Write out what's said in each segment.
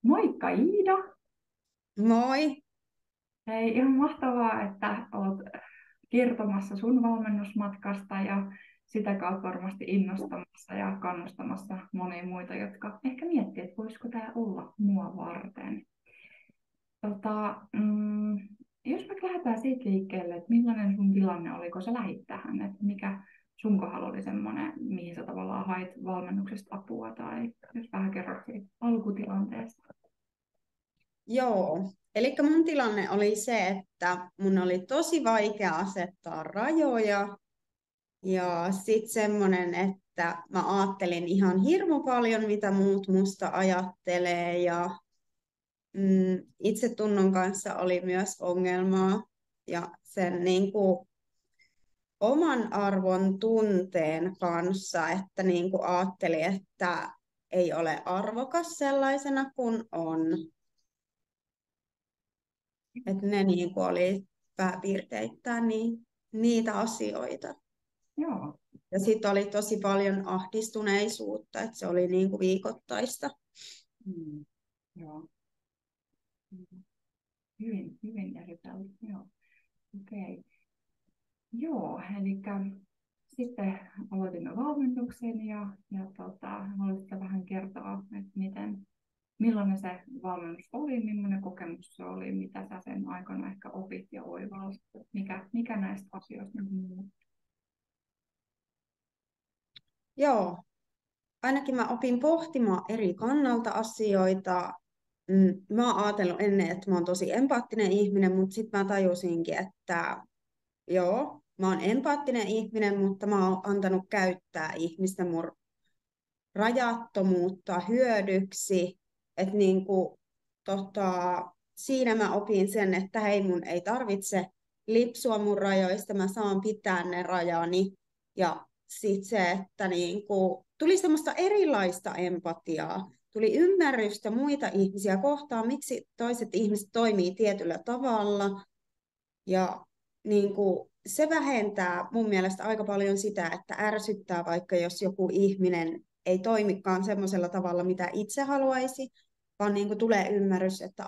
Moikka Iida! Moi. Hei, ihan mahtavaa, että olet kertomassa sun valmennusmatkasta ja sitä kautta varmasti innostamassa ja kannustamassa monia muita, jotka ehkä miettii, että voisiko tämä olla mua varten. Tota, mm, Jos me lähdetään siitä liikkeelle, että millainen sun tilanne oli, kun sä lähit tähän, että mikä sun kohdalla oli semmoinen, mihin sä tavallaan hait valmennuksesta apua, tai jos vähän kerrot siitä alkutilanteesta. Joo. Eli mun tilanne oli se, että mun oli tosi vaikea asettaa rajoja. Ja sitten semmoinen, että mä ajattelin ihan hirmu paljon, mitä muut musta ajattelee. Ja itsetunnon kanssa oli myös ongelmaa. Ja sen niin kuin oman arvon tunteen kanssa, että niin kuin ajattelin, että ei ole arvokas sellaisena kuin on. Että ne niin kuin oli pääpiirteittäin niitä asioita. Joo. Ja sitten oli tosi paljon ahdistuneisuutta, että se oli niin kuin viikoittaista. Mm. Joo. Hyvin, hyvin eritelty. Joo. Okei. Joo, eli sitten aloitimme valmennuksen ja haluaisitko vähän kertoa, että millainen se valmennus oli, millainen kokemus se oli, mitä sä sen aikana ehkä opit ja oivalsit, mikä näistä asioista niin muuttui? Joo, ainakin mä opin pohtimaan eri kannalta asioita. Mä oon ajatellut ennen, että mä oon tosi empaattinen ihminen, mutta sitten mä tajusinkin, että joo, mä oon empaattinen ihminen, mutta mä oon antanut käyttää ihmisten mun rajattomuutta hyödyksi. Että niin kuin, siinä mä opin sen, että hei, mun ei tarvitse lipsua mun rajoista, mä saan pitää ne rajani. Ja sitten se, että niin kuin, tuli semmoista erilaista empatiaa, tuli ymmärrystä muita ihmisiä kohtaan, miksi toiset ihmiset toimii tietyllä tavalla. Ja niin kuin, se vähentää mun mielestä aika paljon sitä, että ärsyttää vaikka jos joku ihminen ei toimikaan semmoisella tavalla, mitä itse haluaisi, vaan niin kuin tulee ymmärrys, että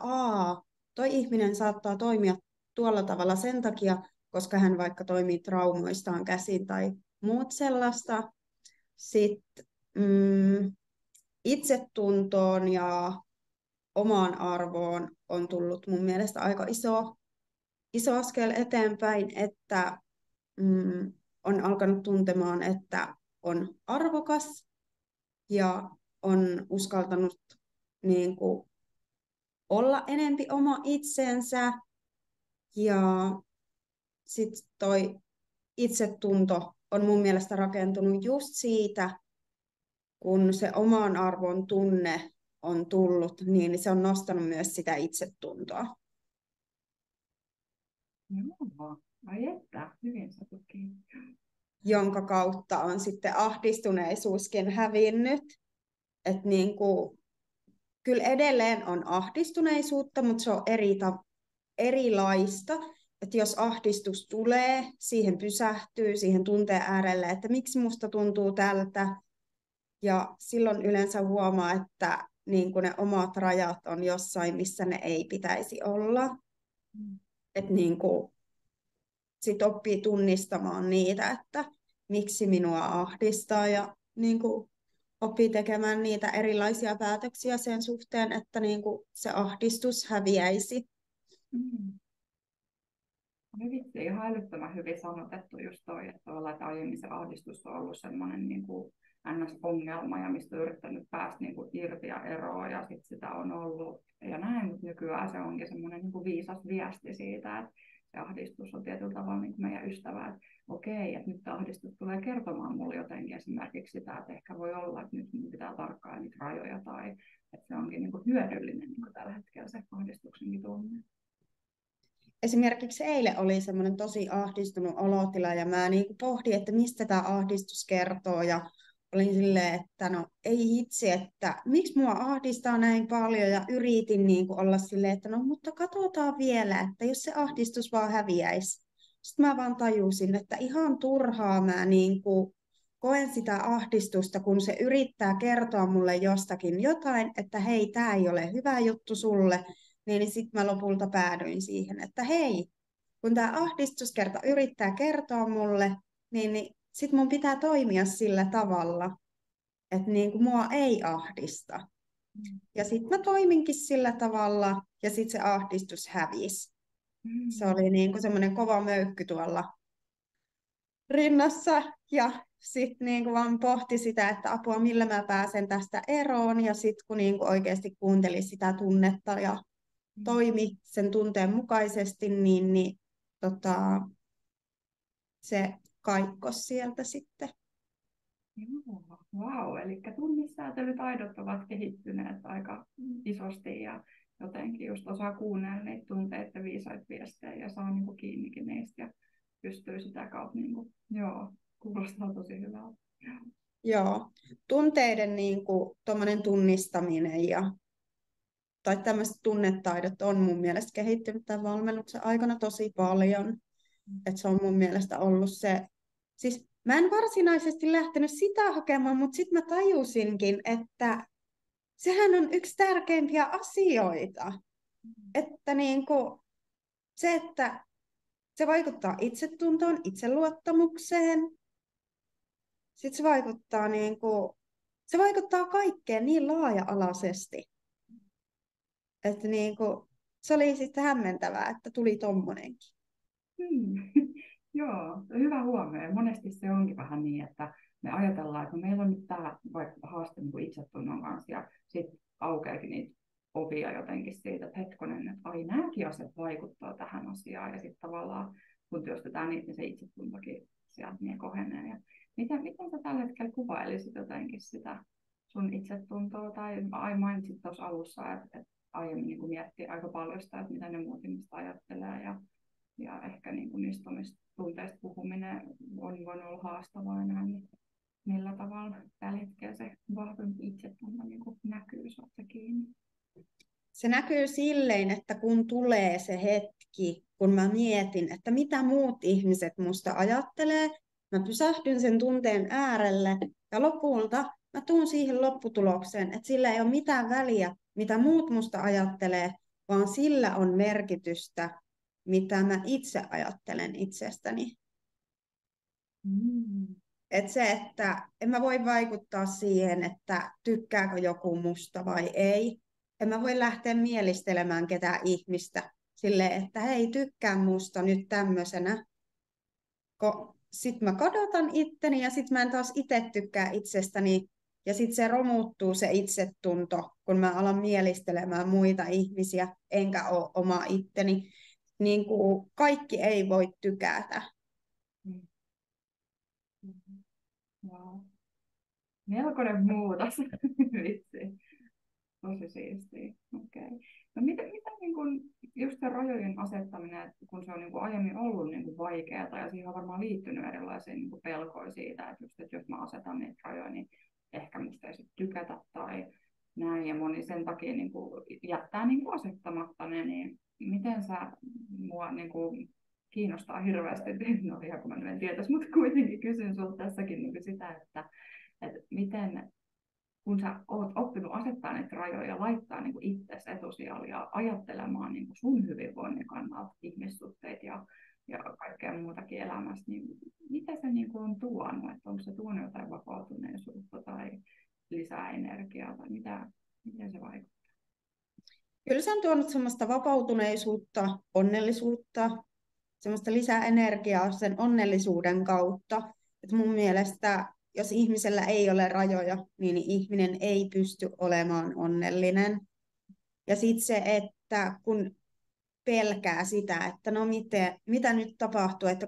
toi ihminen saattaa toimia tuolla tavalla sen takia, koska hän vaikka toimii traumoistaan käsin tai muut sellaista. Sitten itsetuntoon ja omaan arvoon on tullut mun mielestä aika iso askel eteenpäin, että on alkanut tuntemaan, että on arvokas ja on uskaltanut niin kuin, olla enempi oma itsensä. Ja sitten toi itsetunto on mun mielestä rakentunut just siitä, kun se oman arvon tunne on tullut, niin se on nostanut myös sitä itsetuntoa, Joo, ai että, hyvin sä tuki. jonka kautta on sitten ahdistuneisuuskin hävinnyt. Että niin kuin, kyllä edelleen on ahdistuneisuutta, mutta se on erilaista. Että jos ahdistus tulee, siihen pysähtyy, siihen tunteen äärelle, että miksi musta tuntuu tältä. Ja silloin yleensä huomaa, että niin kuin ne omat rajat on jossain, missä ne ei pitäisi olla. Mm. Että niin kuin sit oppii tunnistamaan niitä, että miksi minua ahdistaa ja niin kuin oppii tekemään niitä erilaisia päätöksiä sen suhteen, että niin kuin se ahdistus häviäisi. Mm. Oli vitsi, ihan älyttömän hyvin sanotettu just toi, että aiemmin se ahdistus on ollut semmoinen niin kuin NS-ongelma ja mistä on yrittänyt päästä niin kuin irti ja eroon ja sitten sitä on ollut ja näin, mutta nykyään se onkin semmoinen niin kuin viisas viesti siitä, että se ahdistus on tietyllä tavalla niin kuin meidän ystävä, että okei, että nyt tämä ahdistus tulee kertomaan mulle jotenkin esimerkiksi sitä, että ehkä voi olla, että nyt minun pitää tarkkailla niitä rajoja tai että se onkin niin kuin hyödyllinen niin kuin tällä hetkellä se ahdistuksenkin tunne. Esimerkiksi eilen oli semmoinen tosi ahdistunut olotila ja mä niin kuin pohdin, että mistä tämä ahdistus kertoo ja olin silleen, että no ei hitsi, että miksi mua ahdistaa näin paljon ja yritin niin kuin olla silleen, että no mutta katsotaan vielä, että jos se ahdistus vaan häviäisi. Sitten mä vaan tajusin, että ihan turhaa mä niin kuin koen sitä ahdistusta, kun se yrittää kertoa mulle jostakin jotain, että hei, tämä ei ole hyvä juttu sulle, niin sitten mä lopulta päädyin siihen, että hei, kun tämä ahdistuskerta yrittää kertoa mulle, niin sitten mun pitää toimia sillä tavalla, että niin kuin mua ei ahdista. Ja sitten mä toiminkin sillä tavalla, ja sitten se ahdistus hävisi. Se oli niin kuin semmoinen kova möykky tuolla rinnassa, ja sitten niin vaan pohti sitä, että apua, millä mä pääsen tästä eroon, ja sitten kun niin kuin oikeasti kuunteli sitä tunnetta ja toimi sen tunteen mukaisesti, niin se kaikkos sieltä sitten. Joo, wow, eli tunnisäätelytaidot ovat kehittyneet aika isosti ja jotenkin just osaa kuunnella niitä tunteita ja viisaita viestejä ja saa niinku kiinnikin niistä ja pystyy sitä kautta, niinku, joo, kuulostaa tosi hyvältä. Joo, tunteiden niinku, tunnistaminen tai tämmöiset tunnetaidot on mun mielestä kehittynyt tämän valmennuksen aikana tosi paljon. Että se on mun mielestä ollut se, siis mä en varsinaisesti lähtenyt sitä hakemaan, mutta sitten mä tajusinkin, että sehän on yksi tärkeimpiä asioita. Että niinku, että se vaikuttaa itsetuntoon, itseluottamukseen. Sitten se vaikuttaa kaikkeen niin laaja-alaisesti. Että niinku, se oli sitten hämmentävää, että tuli tommonenkin. Joo, hyvä huomio. Monesti se onkin vähän niin, että me ajatellaan, että meillä on nyt tämä vaikka haaste niin kuin itsetunnon kanssa ja sitten aukeakin niitä ovia jotenkin siitä, että hetkonen, että ai nämäkin asiat vaikuttaa tähän asiaan ja sitten tavallaan kun työstetään niitä, niin se itsetuntokin sieltä niin kohenee. Ja miten sä tällä hetkellä kuvailisit jotenkin sitä sun itsetuntoa tai mainitsit tuossa alussa, että aiemmin niin miettii aika paljon sitä, että mitä ne muut ihmiset ajattelee ja ehkä niin kuin niistä omista tunteista puhuminen on voinut olla haastavaa enää, niin millä tavalla tällä hetkellä se vahvempi itsetunto niin kuin näkyy, saat se kiinni? Se näkyy silleen, että kun tulee se hetki, kun mä mietin, että mitä muut ihmiset musta ajattelee, mä pysähdyn sen tunteen äärelle ja lopulta mä tuun siihen lopputulokseen, että sillä ei ole mitään väliä, mitä muut musta ajattelee, vaan sillä on merkitystä, mitä mä itse ajattelen itsestäni. Että en mä voi vaikuttaa siihen, että tykkääkö joku musta vai ei. En mä voi lähteä mielistelemään ketään ihmistä silleen, että hei, tykkää musta nyt tämmöisenä. Sitten mä kadotan itteni ja sitten mä en taas itse tykkää itsestäni. Ja sitten se romuttuu se itsetunto, kun mä alan mielistelemään muita ihmisiä, enkä ole oma itteni. Niin kuin kaikki ei voi tykätä. Wow. Melkoinen muutos. Vitsi. Tosi siistiä. Okay. No miten niin kun, just se rajojen asettaminen, että kun se on niin kun aiemmin ollut niin kun vaikeaa ja siihen on varmaan liittynyt erilaisia niin kun pelkoja siitä, että jos mä asetan niitä rajoja, niin ehkä musta ei sit tykätä tai näin. Ja moni sen takia niin kun jättää niin kun asettamatta ne, niin miten sä mua niin kun kiinnostaa hirveästi, no ihan kun mä en tietäisi, mutta kuitenkin kysyn sulta tässäkin niin sitä, että miten kun sä oot oppinut asettaa niitä rajoja ja laittaa niin itsesi etusijalle ja ajattelemaan niin sun hyvinvoinnin kannalta ihmissuhteita ja kaikkea muutakin elämässä, niin mitä se niin on tuonut? Että onko se tuonut jotain vapautuneisuutta tai lisää energiaa tai miten se vaikuttaa? Kyllä se on tuonut semmoista vapautuneisuutta, onnellisuutta, semmoista lisää energiaa sen onnellisuuden kautta. Että mun mielestä jos ihmisellä ei ole rajoja, niin ihminen ei pysty olemaan onnellinen. Ja sitten se, että kun pelkää sitä, että no mitä nyt tapahtuu, että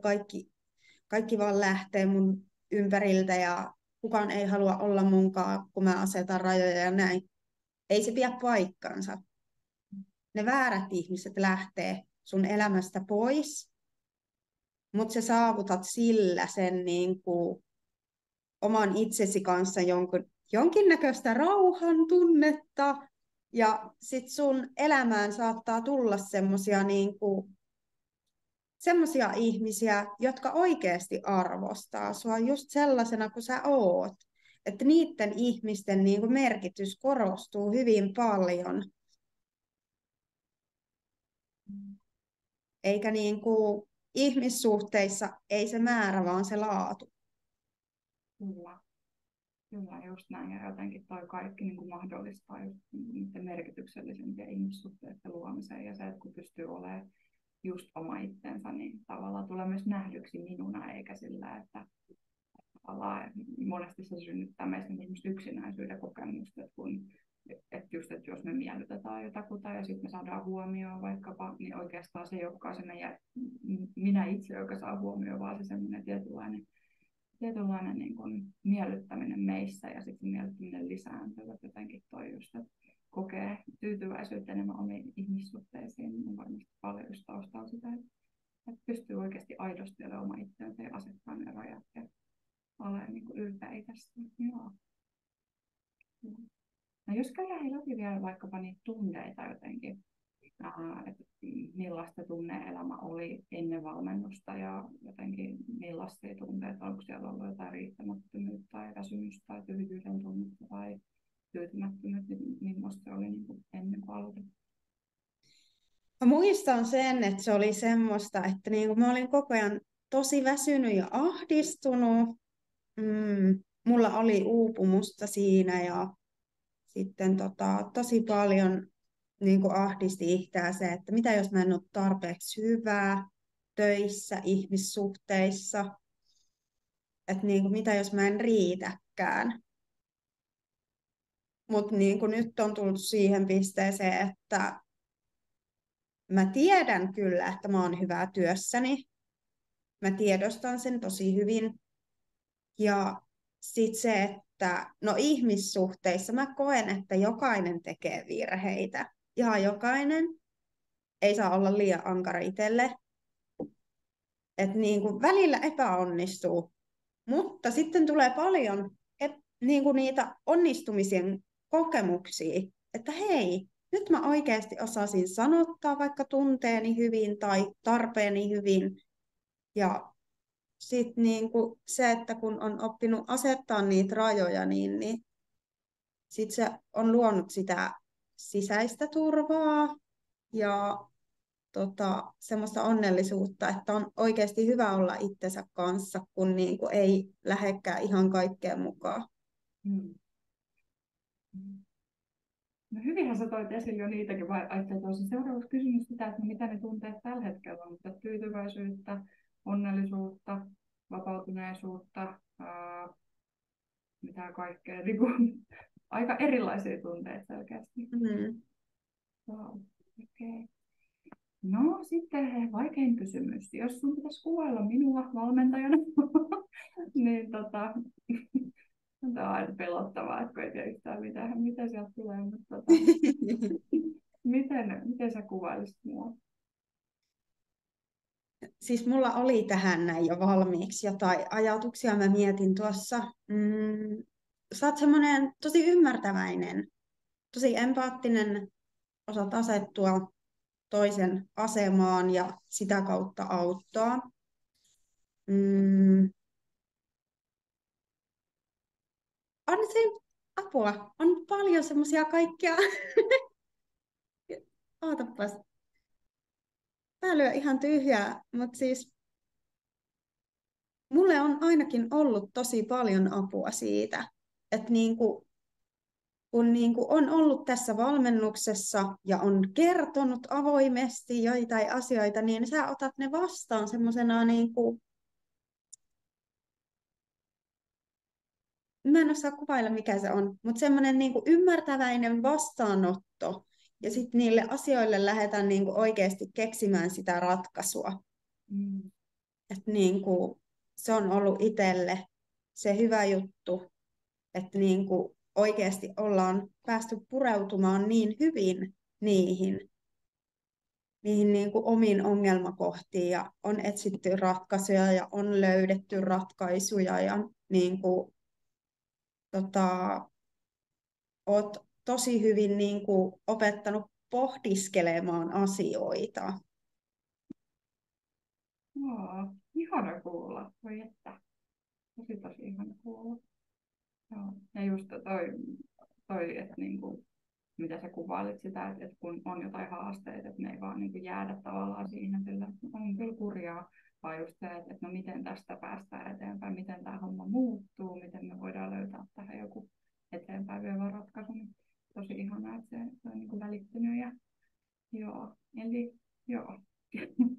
kaikki vaan lähtee mun ympäriltä ja kukaan ei halua olla munkaan, kun mä asetan rajoja ja näin. Ei se pidä paikkansa. Ne väärät ihmiset lähtee sun elämästä pois, mutta sä saavutat sillä sen niin kuin oman itsesi kanssa jonkinnäköistä rauhan tunnetta ja sit sun elämään saattaa tulla semmosia niinku semmoisia ihmisiä, jotka oikeasti arvostaa sua just sellaisena kuin sä oot. Että niiden ihmisten niin kuin merkitys korostuu hyvin paljon, eikä niin kuin ihmissuhteissa ei se määrä, vaan se laatu. Kyllä. Kyllä, just näin. Ja jotenkin toi kaikki niin kuin mahdollistaa just niiden merkityksellisempien ihmissuhteiden luomisen. Ja se, että kun pystyy olemaan just oma itsensä, niin tavallaan tulee myös nähdyksi minuna, eikä sillä, että tavallaan monesti se synnyttää meistä yksinäisyyden kokemusta, että kun että jos me miellytetään jotakuta ja sitten me saadaan huomioon vaikkapa, niin oikeastaan se ei olekaan se meidän, minä itse, joka saa huomioon, vaan se semmoinen tietynlainen niin kuin miellyttäminen meissä ja sitten miellyttäminen lisääntyy. Jotenkin toi just, että kokee tyytyväisyyttä enemmän omiin ihmissuhteisiin, niin varmasti paljon just taustalla sitä, että pystyy oikeasti aidosti olemaan oma itsensä ja asettaa ne rajat ja olemaan niin kuin ylpeä itsestä. Joo. No jos käydään läpi vielä vaikkapa niitä tunteita jotenkin, että millaista tunne-elämä oli ennen valmennusta ja jotenkin millaisia tunteita, onko siellä ollut jotain riittämättömyyttä tai väsymystä tai tyhjyyden tunnetta tai tyytymättömyyttä, niin millaista se oli niin kuin ennen kuin aloitin? Mä muistan sen, että se oli semmoista, että niin kuin mä olin koko ajan tosi väsynyt ja ahdistunut. Mulla oli uupumusta siinä ja sitten tosi paljon niin kuin ahdisti itseään se, että mitä jos mä en ole tarpeeksi hyvää töissä, ihmissuhteissa, että niin kuin, mitä jos mä en riitäkään. Mutta niin kuin nyt on tullut siihen pisteeseen, että mä tiedän kyllä, että mä oon hyvä työssäni. Mä tiedostan sen tosi hyvin. Ja sitten se, että no ihmissuhteissa mä koen, että jokainen tekee virheitä. Ihan jokainen. Ei saa olla liian ankara itselle. Että niin kuin välillä epäonnistuu. Mutta sitten tulee paljon niin kuin niitä onnistumisen kokemuksia, että hei, nyt mä oikeasti osasin sanottaa vaikka tunteeni hyvin tai tarpeeni hyvin. Ja sitten niinku se, että kun on oppinut asettaa niitä rajoja, niin sit se on luonut sitä sisäistä turvaa ja semmoista onnellisuutta, että on oikeasti hyvä olla itsensä kanssa, kun niinku ei lähdekään ihan kaikkeen mukaan. Hmm. No hyvinhän sä toit esille jo niitäkin, vai ajattelin, että olisi seuraavaksi kysymys sitä, että mitä ne tunteet tällä hetkellä on, mutta tyytyväisyyttä, onnellisuutta, vapautuneisuutta, mitä kaikkea, niin kuin, aika erilaisia tunteita selkeästi. Mm. Wow. Okay. No sitten vaikein kysymys. Jos sun pitäisi kuvailla minua valmentajana, niin tämä on aina pelottavaa, että kun ei tiedä yhtään mitään, mitä sieltä tulee, mutta miten sä kuvailisit mua? Siis mulla oli tähän näin jo valmiiksi jotain ajatuksia, mä mietin tuossa. Sä oot semmoinen tosi ymmärtäväinen, tosi empaattinen, osaat asettua toisen asemaan ja sitä kautta auttaa. On se apua, on paljon semmoisia kaikkia. Ootapas. Tää lyö ihan tyhjää, mutta siis mulle on ainakin ollut tosi paljon apua siitä, että kun on ollut tässä valmennuksessa ja on kertonut avoimesti joitain asioita, niin sä otat ne vastaan semmoisena mä en osaa kuvailla mikä se on, mutta semmoinen ymmärtäväinen vastaanotto ja sitten niille asioille lähdetään oikeasti keksimään sitä ratkaisua. Mm. Että se on ollut itselle se hyvä juttu, että oikeasti ollaan päästy pureutumaan niin hyvin niihin omiin ongelmakohtiin ja on etsitty ratkaisuja ja on löydetty ratkaisuja ja oot tosi hyvin opettanut pohdiskelemaan asioita. Joo, ihana kuulla. Voi että, tosi ihana kuulla. Joo. Ja just toi että niinku, mitä sä kuvailit sitä, että kun on jotain haasteita, että me ei vaan niinku jäädä tavallaan siihen, sillä on kyllä kurjaa, vaan just se, että no miten tästä päästään eteenpäin, miten tämä homma muuttuu, miten me voidaan löytää tähän joku eteenpäin vievä ratkaisu. Niin tosi ihanaa, että se on niinku välittynyt. Ja, joo, eli joo,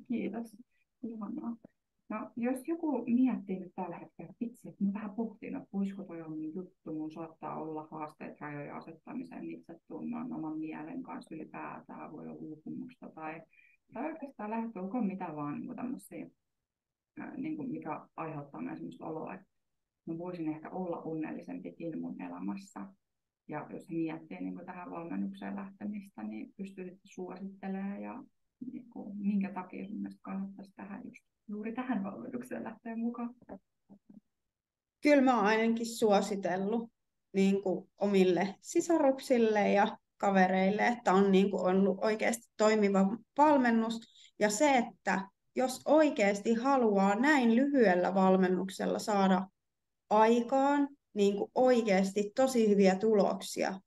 kiitos. Ihanaa. No, jos joku miettii nyt tällä hetkellä, että itse, että mä vähän pohtin, että voisiko toi olla mun juttu, mun saattaa olla haasteet rajojen asettamiseen itsetunnon, oman mielen kanssa ylipäätään, voi olla uupumusta tai oikeastaan lähestulkoon mitä vaan niin tämmöisiä, niin kuin mikä aiheuttaa meidän semmoista oloa, että mä voisin ehkä olla onnellisempikin mun elämässä. Ja jos miettii niin kuin tähän valmennukseen lähtemistä, niin pystyy suosittelemaan ja niin kuin, minkä takia sun mielestä kannattaisi tähän juuri tähän valmennukseen lähteä mukaan. Kyllä mä oon ainakin suositellut niin kuin omille sisaruksille ja kavereille, että on niin kuin ollut oikeasti toimiva valmennus. Ja se, että jos oikeasti haluaa näin lyhyellä valmennuksella saada aikaan niin kuin oikeasti tosi hyviä tuloksia,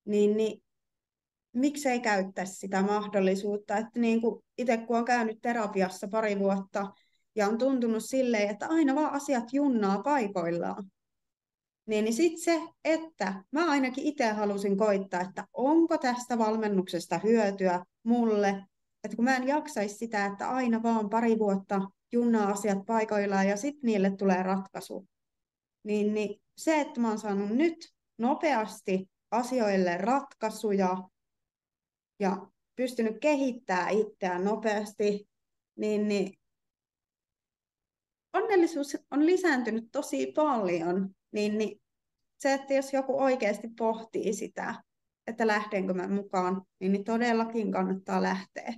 niin miksei käyttäisi sitä mahdollisuutta, että niin kuin itse kun olen käynyt terapiassa 2 vuotta ja on tuntunut silleen, että aina vaan asiat junnaa paikoillaan, niin sitten se, että mä ainakin itse halusin koittaa, että onko tästä valmennuksesta hyötyä mulle, että kun mä en jaksaisi sitä, että aina vaan 2 vuotta junnaa asiat paikoillaan ja sitten niille tulee ratkaisu, niin se, että mä oon saanut nyt nopeasti asioille ratkaisuja, ja pystynyt kehittämään itseään nopeasti, niin onnellisuus on lisääntynyt tosi paljon. Niin se, että jos joku oikeasti pohtii sitä, että lähdenkö mä mukaan, niin todellakin kannattaa lähteä.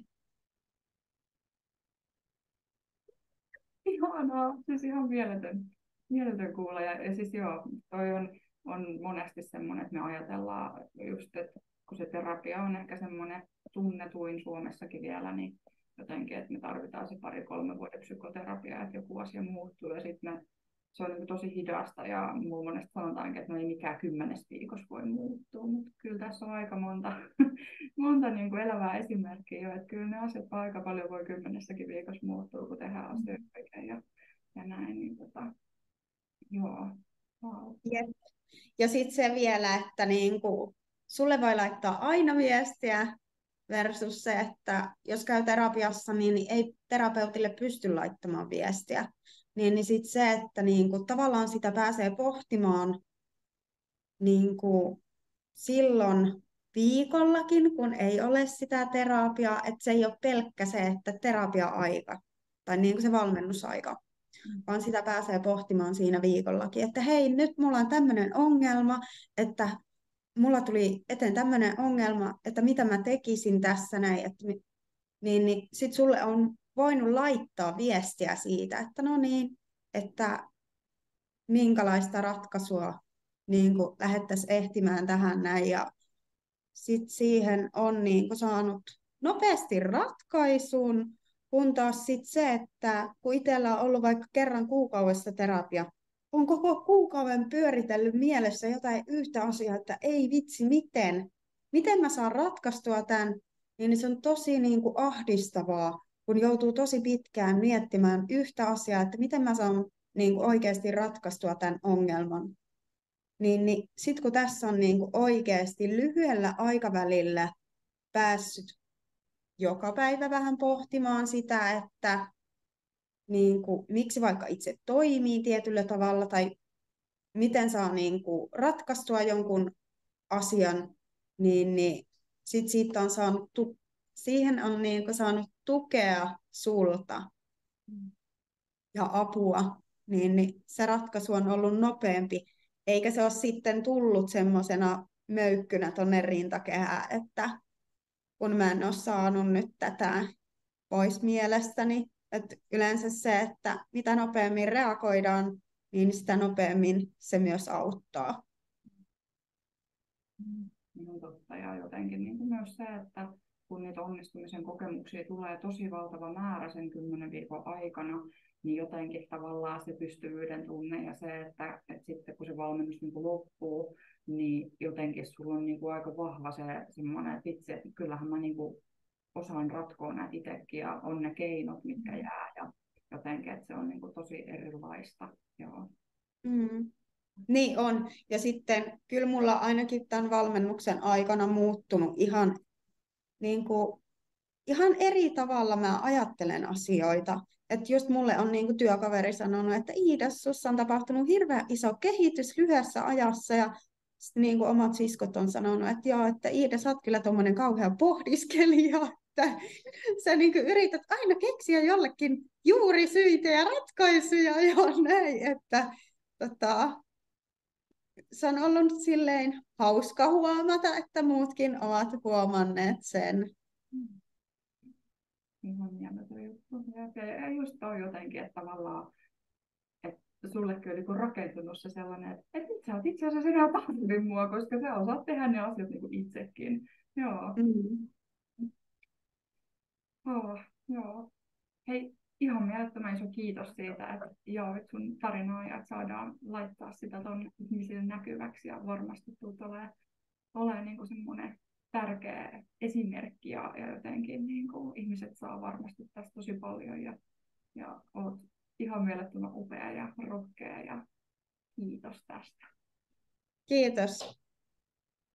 Ihanaa, siis ihan mieletön kuulla. Ja siis joo, toi on monesti semmoinen, että me ajatellaan just, että kun se terapia on ehkä semmoinen tunnetuin Suomessakin vielä, niin jotenkin, että me tarvitaan se 2-3 vuoden psykoterapiaa, että joku asia muuttuu ja sitten se on niin tosi hidasta ja mulla monesti sanotaankin, että no ei mikään 10 viikossa voi muuttua, mutta kyllä tässä on aika monta niin kuin elävää esimerkkiä jo, että kyllä ne asiat aika paljon voi 10 viikossa muuttua, kun tehdään asioita oikein ja näin, niin joo, wow. Jep. Ja sitten se vielä, että niinku, sulle voi laittaa aina viestiä versus se, että jos käy terapiassa, niin ei terapeutille pysty laittamaan viestiä. Niin sitten se, että niinku, tavallaan sitä pääsee pohtimaan niinku, silloin viikollakin, kun ei ole sitä terapiaa, että se ei ole pelkkä se, että terapia-aika tai niinku se valmennusaika, vaan sitä pääsee pohtimaan siinä viikollakin, että hei, nyt mulla on tämmöinen ongelma, että mulla tuli eteen tämmöinen ongelma, että mitä mä tekisin tässä näin, että niin sit sulle on voinut laittaa viestiä siitä, että no niin, että minkälaista ratkaisua niin lähdettäisiin ehtimään tähän näin, ja sitten siihen on niin kuin saanut nopeasti ratkaisun, kun taas sit se, että kun itsellä on ollut vaikka kerran kuukaudessa terapia, on koko kuukauden pyöritellyt mielessä jotain yhtä asiaa, että ei vitsi, miten mä saan ratkaistua tämän, niin se on tosi niin kuin ahdistavaa, kun joutuu tosi pitkään miettimään yhtä asiaa, että miten mä saan niin kuin oikeasti ratkaistua tämän ongelman. Niin sitten kun tässä on niin kuin oikeasti lyhyellä aikavälillä päässyt joka päivä vähän pohtimaan sitä, että niin kuin, miksi vaikka itse toimii tietyllä tavalla tai miten saa niin kuin, ratkaistua jonkun asian, niin sit siitä on saanut siihen on niin kuin, saanut tukea sulta ja apua, niin se ratkaisu on ollut nopeampi, eikä se ole sitten tullut semmoisena möykkynä tuonne rintakehään, että kun mä en ole saanut nyt tätä pois mielestäni, että yleensä se, että mitä nopeammin reagoidaan, niin sitä nopeammin se myös auttaa. Niin totta, ja jotenkin niin kuin myös se, että kun niitä onnistumisen kokemuksia tulee tosi valtava määrä sen 10 viikon aikana, niin jotenkin tavallaan se pystyvyyden tunne ja se, että sitten kun se valmennus niin kuin loppuu, niin jotenkin sulla on niin kuin aika vahva se semmoinen, että vitsi, että kyllähän mä niin kuin osaan ratkoa näitä itsekin ja on ne keinot, mitkä jää ja jotenkin, että se on niin kuin tosi erilaista. Joo. Mm. Niin on. Ja sitten kyllä mulla ainakin tämän valmennuksen aikana muuttunut niin kuin, ihan eri tavalla mä ajattelen asioita. Että just mulle on niin kuin työkaveri sanonut, että Iida, sussa on tapahtunut hirveän iso kehitys lyhyessä ajassa. Ja sitten niin kuin omat siskot on sanonut, että joo, että Iida, sä oot kyllä tommonen kauhea pohdiskelija, että sä niin kuin yrität aina keksiä jollekin juurisyitä ja ratkaisuja ja näin, että se on ollut silleen hauska huomata, että muutkin ovat huomanneet sen. Ihan jännä tuo juttu. Ja just toi jotenkin, että tavallaan, että sullekin on niinku rakentunut se sellainen, että nyt sä oot itse asiassa enää tarvitse mua, koska sä osaat tehdä ne asiat niinku itsekin. Joo. Mm. Oh, joo. Hei, ihan mielettömän iso kiitos siitä, että jaoit sun tarinaa ja että saadaan laittaa sitä ton ihmisille näkyväksi ja varmasti tulet olemaan niin semmoinen tärkeä esimerkki ja jotenkin niin kuin ihmiset saa varmasti tästä tosi paljon ja oot ihan mielettömän upea ja rohkea ja kiitos tästä. Kiitos.